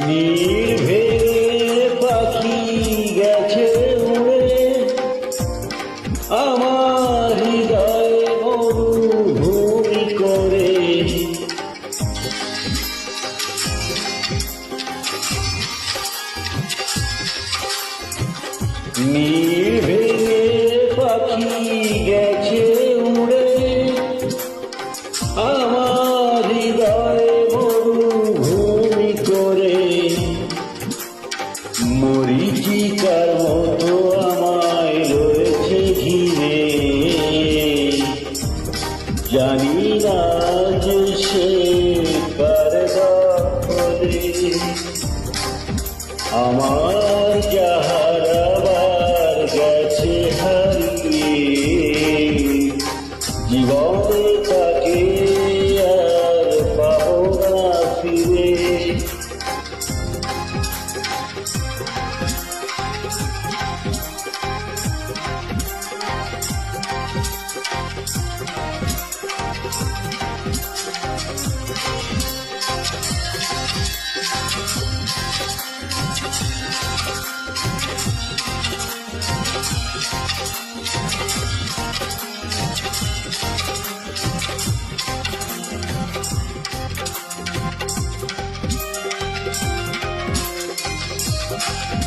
নির্ভেবে পাখি গেছে উড়ে, আমার হৃদয়ে মরুভূমি করে। নির্ভেবে পাখি গেছে উড়ে, আমার হৃদয়ে মরুভূমি করে। মরীচিকার মতো আমায় রয়েছে ঘিরে, জানি না যে সে কার দখলে। আমার যাহার আবার গেছে হারিয়ে, জীবনে তাকে আর পাবো না ফিরে।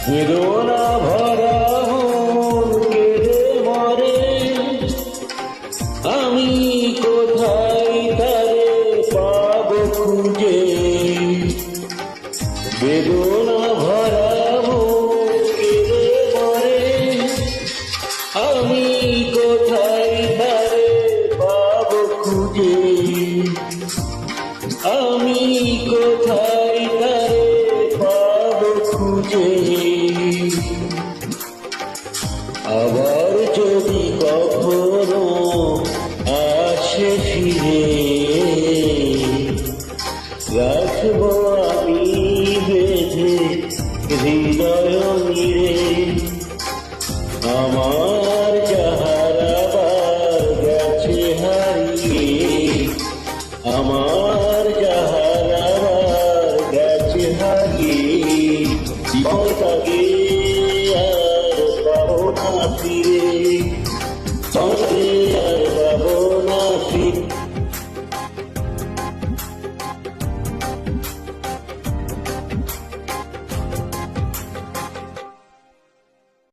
বেদনা ভরা মন কেঁদে মরে, আমি কোথায় তারে পাবো খুঁজে। বেদনা ভরা মন কেঁদে মরে, আমি কোথায় তারে পাবো খুঁজে। আমি কোথায় তারে পাবো খুঁজে। আবার যদি কখনো আসে ফিরে, রাখবো আমি বেঁধে হৃদয় নিরে। আমার যাহার আবার গেছে হারিয়ে, আমার যাহার আবার গেছে হারিয়ে, জীবনটাকে আর পাবো না ফিরে।